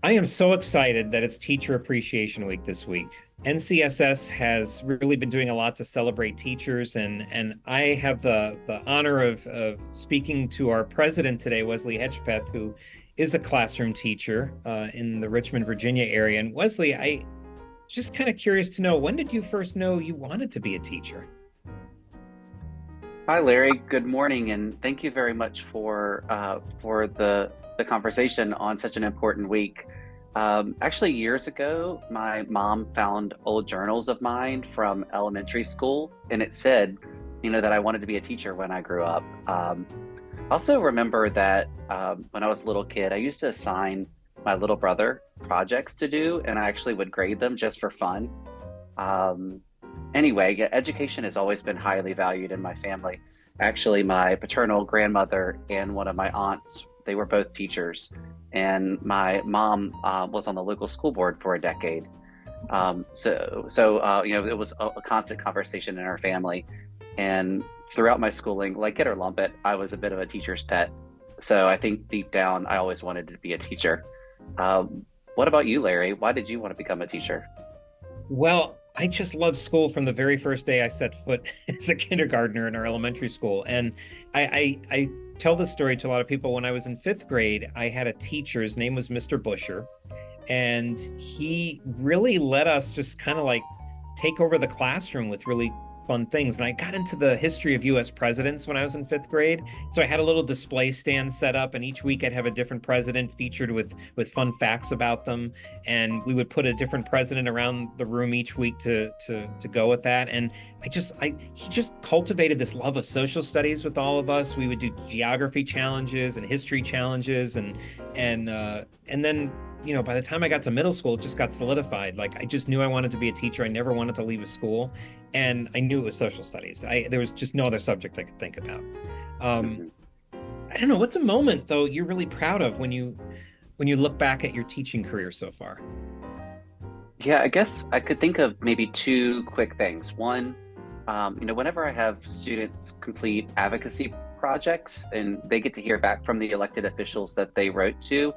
I am so excited that it's Teacher Appreciation Week this week. NCSS has really been doing a lot to celebrate teachers, and I have the honor of speaking to our president today, Wesley Hedgepeth, who is a classroom teacher in the Richmond, Virginia area. And Wesley, I just kind of curious to know, when did you first know you wanted to be a teacher? Hi, Larry. Good morning, and thank you very much for the conversation on such an important week. Actually, years ago, my mom found old journals of mine from elementary school, and it said, that I wanted to be a teacher when I grew up. I also remember that when I was a little kid, I used to assign my little brother projects to do, and I actually would grade them just for fun. Um, anyway, yeah, education has always been highly valued in my family. Actually, my paternal grandmother and one of my aunts, they were both teachers, and my mom was on the local school board for a decade. It was a constant conversation in our family. And throughout my schooling, like it or lump it, I was a bit of a teacher's pet. So I think deep down, I always wanted to be a teacher. What about you, Larry? Why did you want to become a teacher? Well, I just loved school from the very first day I set foot as a kindergartner in our elementary school. And I tell this story to a lot of people. When I was in fifth grade, I had a teacher. His name was Mr. Busher, and he really let us just kind of like take over the classroom with really fun things. And I got into the history of US presidents when I was in fifth grade. So I had a little display stand set up, and each week I'd have a different president featured with fun facts about them. And we would put a different president around the room each week to go with that. And I he just cultivated this love of social studies with all of us. We would do geography challenges and history challenges, and then by the time I got to middle school, it just got solidified. Like I just knew I wanted to be a teacher. I never wanted to leave a school, and I knew it was social studies. There was just no other subject I could think about. Um, Mhm. I don't know. What's a moment though you're really proud of when you look back at your teaching career so far? Yeah, I guess I could think of maybe two quick things. One, whenever I have students complete advocacy projects and they get to hear back from the elected officials that they wrote to,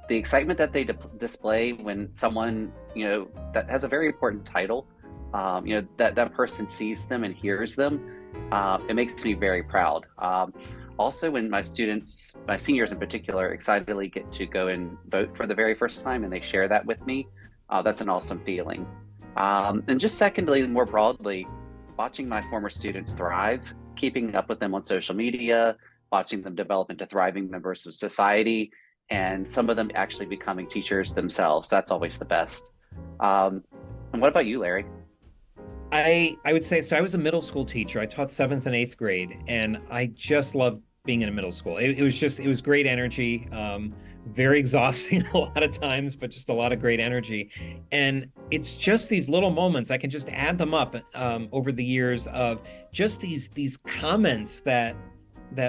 the excitement that they display when someone, that has a very important title, that person sees them and hears them, it makes me very proud. Also, when my students, my seniors in particular, excitedly get to go and vote for the very first time and they share that with me, that's an awesome feeling. And just secondly, more broadly, watching my former students thrive, keeping up with them on social media, watching them develop into thriving members of society, and some of them actually becoming teachers themselves. That's always the best. Um, and what about you, Larry? I would say so. I was a middle school teacher. I taught seventh and eighth grade, and I just loved being in a middle school. It was great energy, very exhausting a lot of times, but just a lot of great energy. And it's just these little moments. I can just add them up over the years of just these comments that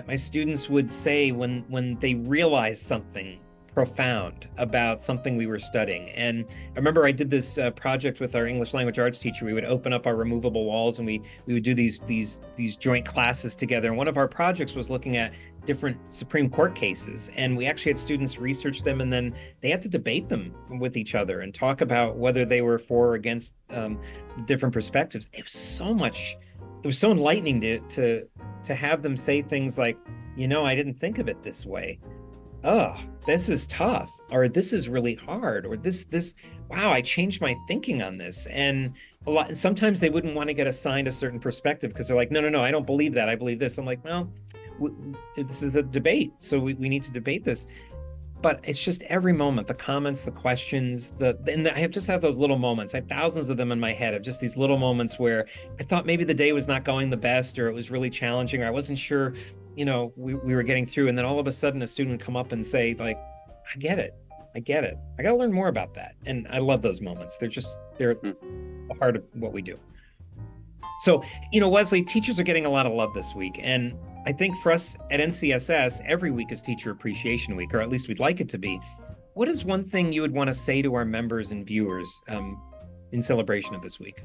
my students would say when they realized something profound about something we were studying. And I remember I did this project with our English language arts teacher. We would open up our removable walls, and we would do these joint classes together. And one of our projects was looking at different Supreme Court cases, and we actually had students research them, and then they had to debate them with each other and talk about whether they were for or against different perspectives. It was so much. It was so enlightening to have them say things like, I didn't think of it this way. Oh, this is tough, or this is really hard, or this wow, I changed my thinking on this. And and sometimes they wouldn't want to get assigned a certain perspective because they're like, no, I don't believe that, I believe this. I'm like, well, this is a debate, so we need to debate this. But it's just every moment, the comments, the questions, and I have just have those little moments. I have thousands of them in my head of just these little moments where I thought maybe the day was not going the best, or it was really challenging, or I wasn't sure, we were getting through. And then all of a sudden a student would come up and say, like, I get it. I get it. I got to learn more about that. And I love those moments. They're the heart of what we do. So, Wesley, teachers are getting a lot of love this week. And I think for us at NCSS, every week is Teacher Appreciation Week, or at least we'd like it to be. What is one thing you would want to say to our members and viewers in celebration of this week?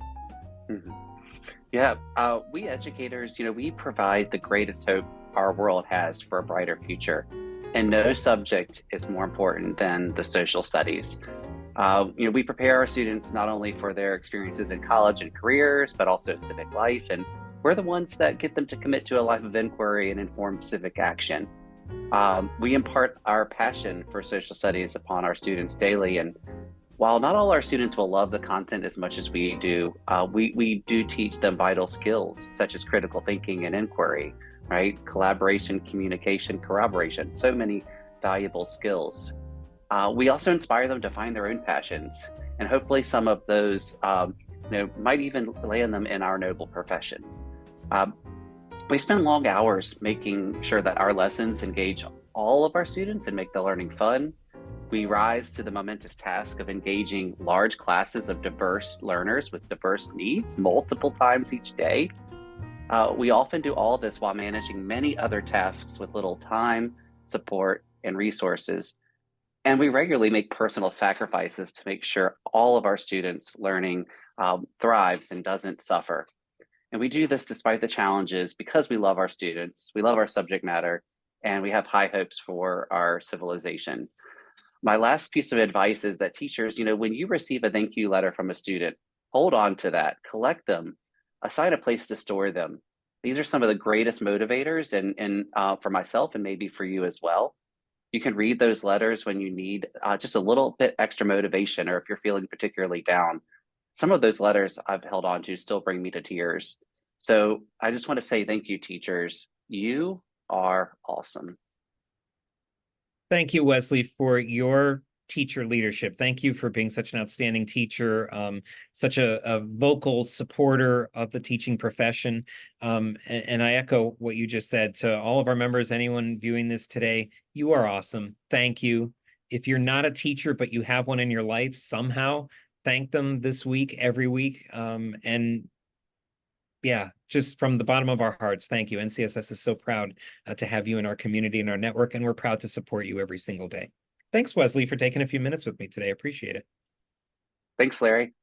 Mhm. Yeah, we educators, we provide the greatest hope our world has for a brighter future. and no subject is more important than the social studies. We prepare our students not only for their experiences in college and careers, but also civic life. And we're the ones that get them to commit to a life of inquiry and informed civic action. We impart our passion for social studies upon our students daily. And while not all our students will love the content as much as we do, we do teach them vital skills such as critical thinking and inquiry, right? Collaboration, communication, corroboration, so many valuable skills. We also inspire them to find their own passions, and hopefully some of those might even land them in our noble profession. We spend long hours making sure that our lessons engage all of our students and make the learning fun. We rise to the momentous task of engaging large classes of diverse learners with diverse needs multiple times each day. We often do all of this while managing many other tasks with little time, support, and resources. And we regularly make personal sacrifices to make sure all of our students' learning thrives and doesn't suffer. And we do this despite the challenges because we love our students, we love our subject matter, and we have high hopes for our civilization. My last piece of advice is that teachers, when you receive a thank you letter from a student, hold on to that, collect them, assign a place to store them. These are some of the greatest motivators, and for myself and maybe for you as well. You can read those letters when you need just a little bit extra motivation, or if you're feeling particularly down. Some of those letters I've held on to still bring me to tears. So I just want to say thank you, teachers. You are awesome. Thank you, Wesley, for your teacher leadership. Thank you for being such an outstanding teacher, such a vocal supporter of the teaching profession. And I echo what you just said to all of our members, anyone viewing this today, you are awesome. Thank you. If you're not a teacher, but you have one in your life, somehow thank them this week, every week. And yeah, just from the bottom of our hearts, thank you. NCSS is so proud to have you in our community and our network, and we're proud to support you every single day. Thanks, Wesley, for taking a few minutes with me today. I appreciate it. Thanks, Larry.